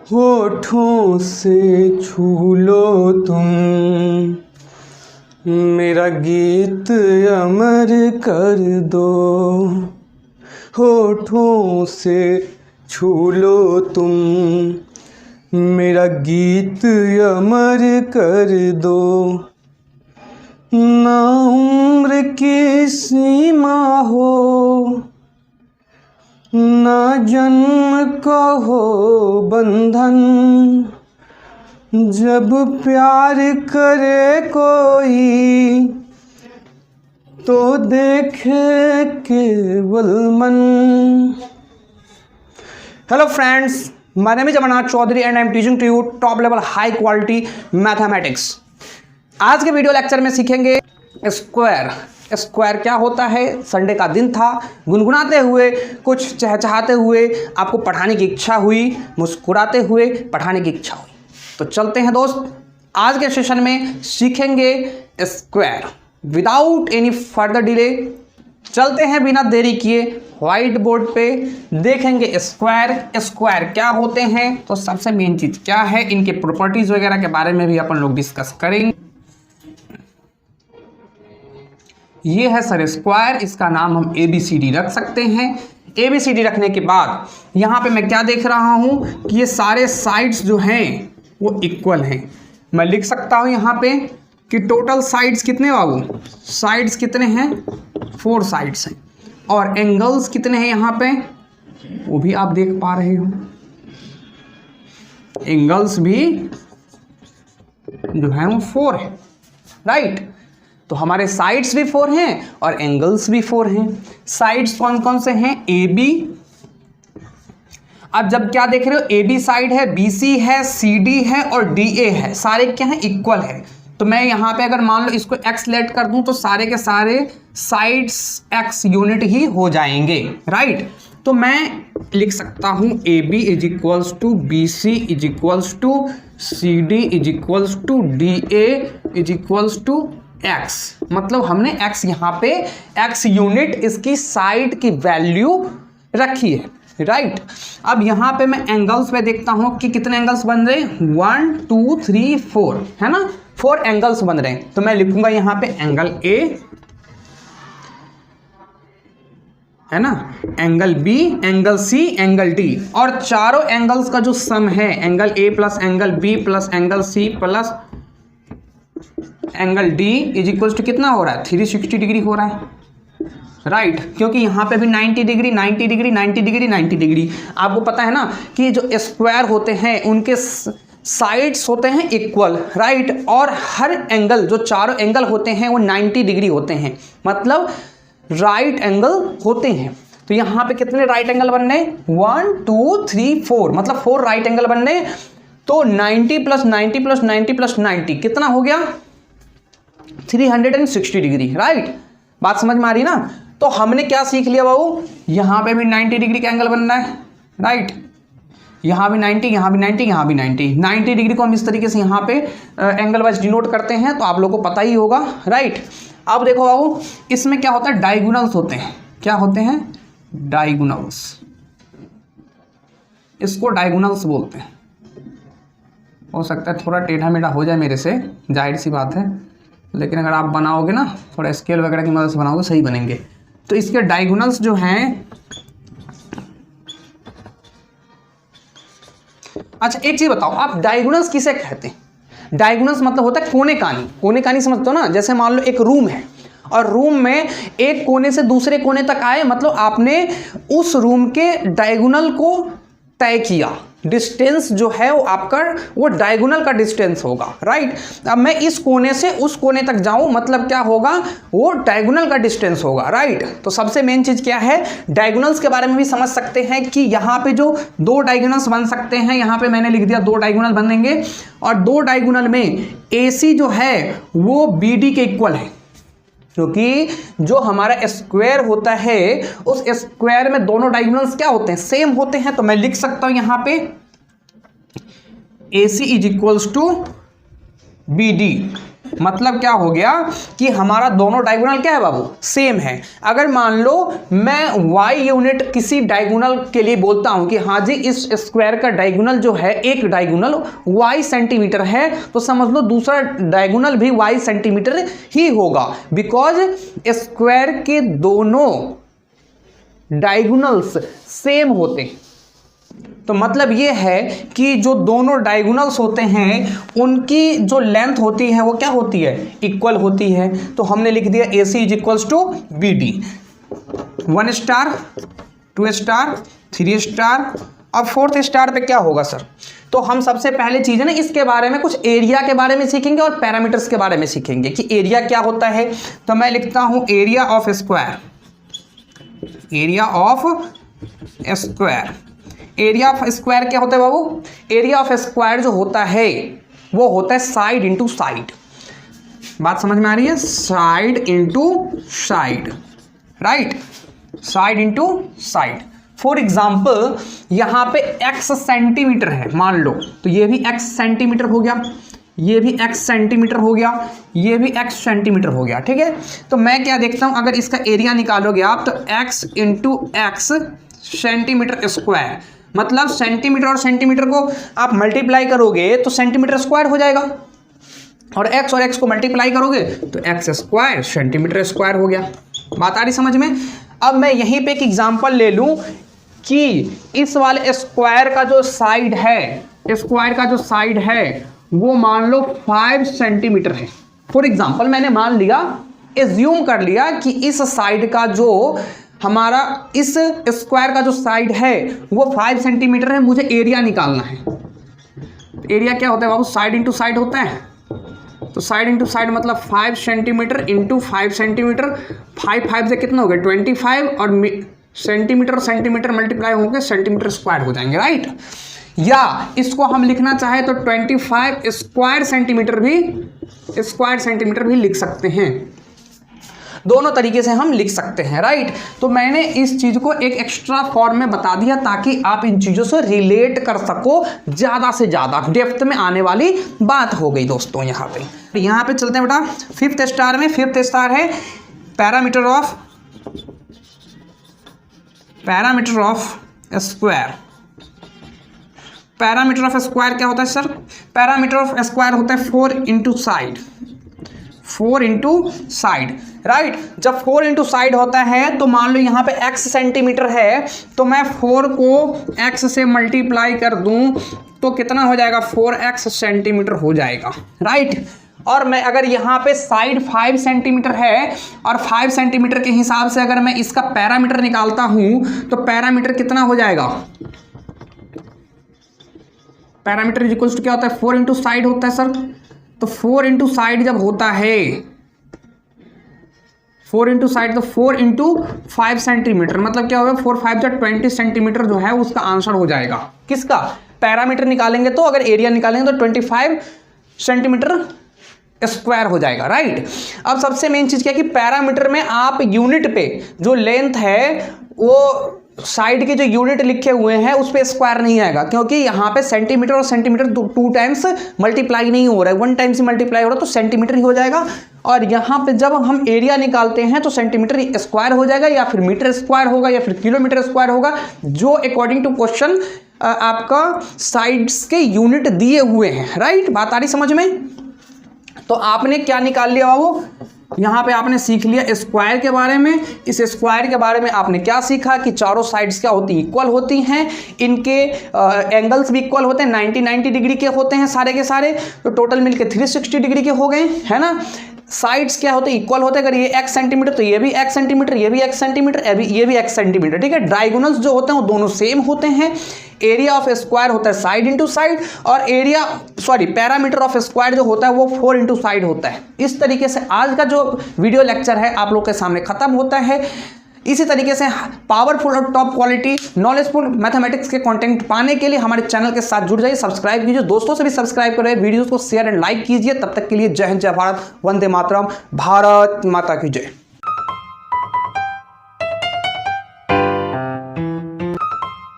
होठों से छू लो तुम, मेरा गीत अमर कर दो। होठों से छू लो तुम, मेरा गीत अमर कर दो। ना उम्र की सीमा हो, ना जन्म का हो बंधन, जब प्यार करे कोई तो देखे केवल मन। Hello friends, my name is Amarnath Chaudhary and I am teaching to you top level high quality mathematics. आज के वीडियो लेक्चर में सीखेंगे स्क्वायर। स्क्वायर क्या होता है। संडे का दिन था, गुनगुनाते हुए कुछ चहचहाते हुए आपको पढ़ाने की इच्छा हुई, मुस्कुराते हुए पढ़ाने की इच्छा हुई। तो चलते हैं दोस्त, आज के सेशन में सीखेंगे square. Without any further delay चलते हैं बिना देरी किए व्हाइट बोर्ड पे, देखेंगे स्क्वायर। स्क्वायर क्या होते हैं, तो सबसे मेन चीज क्या है, इनके प्रॉपर्टीज वगैरह के बारे में भी अपन लोग डिस्कस करेंगे। ये है सर स्क्वायर, इसका नाम हम ABCD रख सकते हैं। ABCD रखने के बाद यहाँ पे मैं क्या देख रहा हूँ कि ये सारे साइड्स जो हैं वो इक्वल हैं। मैं लिख सकता हूँ यहाँ पे कि टोटल साइड्स कितने बाबू, साइड्स कितने हैं, 4 साइड्स हैं। और एंगल्स कितने हैं यहाँ पे, वो भी आप देख पा रहे हो, एंगल्स भी जो है वो 4 है, राइट। तो हमारे साइड्स भी 4 हैं और एंगल्स भी 4 हैं। साइड्स कौन कौन से हैं, AB। अब जब क्या देख रहे हो, AB साइड है, BC है, CD है और DA है, सारे क्या हैं, इक्वल है। तो मैं यहाँ पे अगर मान लो इसको x लेट कर दूं तो सारे के सारे साइड्स x यूनिट ही हो जाएंगे, राइट। तो मैं लिख सकता हूँ AB is equals to BC is equals to CD is equals to DA is equals to x। मतलब हमने x यहाँ पे x यूनिट इसकी साइड की वैल्यू रखी है, राइट। अब यहाँ पे मैं एंगल्स पे देखता हूँ कि कितने एंगल्स बन रहे हैं, 1 2 3 4, है ना, 4 एंगल्स बन रहे हैं। तो मैं लिखूंगा यहाँ पे एंगल A, है ना, angle B, angle C, angle D। और चारों एंगल्स का जो सम है, angle A plus angle B plus angle C plus angle D is equal to कितना हो रहा है, 360 डिग्री हो रहा है, राइट। क्योंकि यहाँ पे भी 90 डिग्री 90 डिग्री 90 डिग्री 90 डिग्री। आपको पता है ना कि जो स्क्वायर होते हैं उनके साइड्स होते हैं इक्वल, राइट। और हर एंगल, जो चारों एंगल होते हैं वो 90 डिग्री होते हैं, मतलब राइट एंगल होते हैं। तो यहाँ पे कितने राइट एंगल बनने, 1 2 3 4, मतलब 4 राइट एंगल बनने। तो 90 प्लस 90 प्लस 90 प्लस 90 कितना हो गया, 360 डिग्री, राइट। बात समझ में आ रही ना। तो हमने क्या सीख लिया बाबू, यहाँ पे भी 90 डिग्री का एंगल बनना है, राइट। यहाँ भी 90, यहाँ भी 90, यहाँ भी 90 डिग्री को हम इस तरीके से यहाँ पे एंगल वाइज डिनोट करते हैं, तो आप लोगों को पता ही होगा, राइट। अब देखो बाबू, इसमें क्या होता है, डायगोनल्स होते हैं। क्या होते हैं, डायगोनल्स। इसको डायगोनल्स बोलते हैं। हो सकता है थोड़ा टेढ़ा मेढ़ा हो जाए मेरे से, जाहिर सी बात है, लेकिन अगर आप बनाओगे ना, थोड़ा स्केल वगैरह की मदद से बनाओगे, सही बनेंगे। तो इसके डायगोनल्स जो हैं, अच्छा एक चीज बताओ, आप डायगोनल्स किसे कहते हैं। डायगोनल्स मतलब होता है कोने कानी। कोने कानी समझते हो ना, जैसे मान लो एक रूम है और रूम में एक कोने से दूसरे कोने तक आए, मतलब आपने उस रूम के डायगोनल को तय किया। डिस्टेंस जो है वो आपका वो डायगोनल का डिस्टेंस होगा, राइट। अब मैं इस कोने से उस कोने तक जाऊं, मतलब क्या होगा, वो डायगोनल का डिस्टेंस होगा, राइट। तो सबसे मेन चीज क्या है, डायगोनल्स के बारे में भी समझ सकते हैं कि यहाँ पे जो 2 डायगोनल्स बन सकते हैं, यहाँ पे मैंने लिख दिया 2 डायगोनल बनेंगे। और 2 डायगोनल में AC जो है वो BD के इक्वल है, क्योंकि जो हमारा स्क्वायर होता है उस स्क्वायर में दोनों डायगोनल्स क्या होते हैं, सेम होते हैं। तो मैं लिख सकता हूं यहां पे AC is equals to BD। मतलब क्या हो गया कि हमारा दोनों डायगोनल क्या है बाबू, सेम है। अगर मान लो मैं y यूनिट किसी डायगोनल के लिए बोलता हूं कि हाँ जी इस स्क्वायर का डायगोनल जो है, एक डायगोनल y सेंटीमीटर है, तो समझ लो दूसरा डायगोनल भी y सेंटीमीटर ही होगा, बिकॉज स्क्वायर के दोनों डायगोनल्स सेम होते हैं। तो मतलब ये है कि जो दोनों डायगोनल्स होते हैं उनकी जो लेंथ होती है वो क्या होती है, इक्वल होती है। तो हमने लिख दिया AC is equals to BD। 1 star, 2 star, 3 star, अब 4th स्टार पे क्या होगा सर? तो हम सबसे पहले चीज़ है ना इसके बारे में कुछ एरिया के बारे में सीखेंगे और पैरामीटर्स के बारे में सीखेंगे कि एरिया क्या होता है। तो मैं लिखता हूं area of square, area of square. Area of square क्या होता है बाबू? एरिया ऑफ स्क्वायर जो होता है वो होता है साइड इंटू साइड। बात समझ में आ रही है? Side into side, right, side into side. For example यहां पे x सेंटीमीटर है मान लो, तो ये भी x सेंटीमीटर हो गया, ये भी x सेंटीमीटर हो गया, ये भी x सेंटीमीटर हो गया, ठीक है। तो मैं क्या देखता हूं, अगर इसका एरिया निकालोगे आप तो x into x centimetre square, मतलब सेंटीमीटर और सेंटीमीटर को आप मल्टीप्लाई करोगे तो सेंटीमीटर स्क्वायर हो जाएगा, और x को मल्टीप्लाई करोगे तो x स्क्वायर सेंटीमीटर स्क्वायर हो गया। बात आ रही समझ में? अब मैं यहीं पे एक एग्जांपल ले लूं कि इस वाले स्क्वायर का जो साइड है, स्क्वायर का जो साइड है वो मान लो 5 सेंटीमीटर है। फॉर एग्जांपल मैंने मान लिया, एज्यूम कर लिया कि इस साइड का जो हमारा इस स्क्वायर का जो साइड है वो 5 सेंटीमीटर है, मुझे एरिया निकालना है। एरिया क्या होता है बाबू? साइड इंटू साइड होता है। तो साइड इंटू साइड मतलब 5 सेंटीमीटर इंटू 5 सेंटीमीटर, 5 से कितना हो गया 25, और सेंटीमीटर मल्टीप्लाई होंगे सेंटीमीटर स्क्वायर हो जाएंगे, राइट। या इसको हम लिखना चाहे तो 25 स्क्वायर सेंटीमीटर भी लिख सकते हैं। दोनों तरीके से हम लिख सकते हैं, राइट। तो मैंने इस चीज को एक एक्स्ट्रा फॉर्म में बता दिया ताकि आप इन चीजों से रिलेट कर सको, ज्यादा से ज्यादा डेप्थ में आने वाली बात हो गई दोस्तों। यहाँ पे चलते हैं बेटा 5th स्टार में। 5th स्टार है parameter of square. Parameter of square क्या होता है सर? पैरामीटर ऑफ स्क्वायर होता है 4 इंटू साइड, राइट। जब 4 इंटू साइड होता है तो मान लो यहाँ पे x सेंटीमीटर है, तो मैं 4 को x से मल्टीप्लाई कर दूं तो कितना हो जाएगा? 4x सेंटीमीटर हो जाएगा, राइट। और मैं अगर यहाँ पे साइड 5 सेंटीमीटर है और 5 सेंटीमीटर के हिसाब से अगर मैं इसका पैरामीटर निकालता हूं तो पैरामीटर कितना हो जाएगा? पैरामीटर इज इक्वल्स टू क्या होता है? 4 इंटू साइड होता है सर। तो 4 इंटू साइड जब होता है 4 इंटू साइड, तो 4 इंटू 5 सेंटीमीटर, मतलब क्या होगा? 4 5 जा 20 सेंटीमीटर जो है उसका आंसर हो जाएगा। किसका? पैरामीटर निकालेंगे तो, अगर एरिया निकालेंगे तो 25 सेंटीमीटर स्क्वायर हो जाएगा, राइट। अब सबसे मेन चीज क्या है कि पैरामीटर में आप यूनिट पे जो लेंथ है वो साइड के जो यूनिट लिखे हुए हैं उस पे स्क्वायर नहीं आएगा, क्योंकि यहाँ पे सेंटीमीटर और सेंटीमीटर 2 टाइम्स मल्टीप्लाई नहीं हो रहा है, 1 टाइम से मल्टीप्लाई हो रहा है, तो सेंटीमीटर ही हो जाएगा। और यहाँ पे जब हम एरिया निकालते हैं तो सेंटीमीटर स्क्वायर हो जाएगा, या फिर मीटर स्क्वायर होगा, या फिर किलोमीटर स्क्वायर होगा, जो अकॉर्डिंग टू क्वेश्चन आपका साइड्स के यूनिट दिए हुए हैं, राइट। बात आ रही समझ में? तो आपने क्या निकाल लिया बाबू? यहाँ पे आपने सीख लिया स्क्वायर के बारे में। इस स्क्वायर के बारे में आपने क्या सीखा कि चारों साइड्स क्या होती हैं? इक्वल होती हैं, इनके एंगल्स भी इक्वल होते हैं, 90 डिग्री के होते हैं सारे के सारे, तो टोटल मिलके 360 डिग्री के हो गए, है ना। साइड्स क्या होते हैं? इक्वल होते हैं। अगर ये x सेंटीमीटर तो ये भी x सेंटीमीटर, ये भी x सेंटीमीटर, ये भी x सेंटीमीटर, ठीक है। डायगोनल्स जो होते हैं वो दोनों सेम होते हैं। एरिया ऑफ स्क्वायर होता है साइड इंटू साइड, और पैरामीटर ऑफ स्क्वायर जो होता है वो 4 इंटू साइड होता है। इस तरीके से आज का जो वीडियो लेक्चर है आप लोग के सामने खत्म होता है। इसी तरीके से पावरफुल और टॉप क्वालिटी नॉलेजफुल मैथमेटिक्स के कंटेंट पाने के लिए हमारे चैनल के साथ जुड़ जाइए, सब्सक्राइब कीजिए, दोस्तों से भी सब्सक्राइब करें, वीडियोस को शेयर एंड लाइक कीजिए। तब तक के लिए जय हिंद, जय भारत, वंदे मातरम, भारत माता की जय।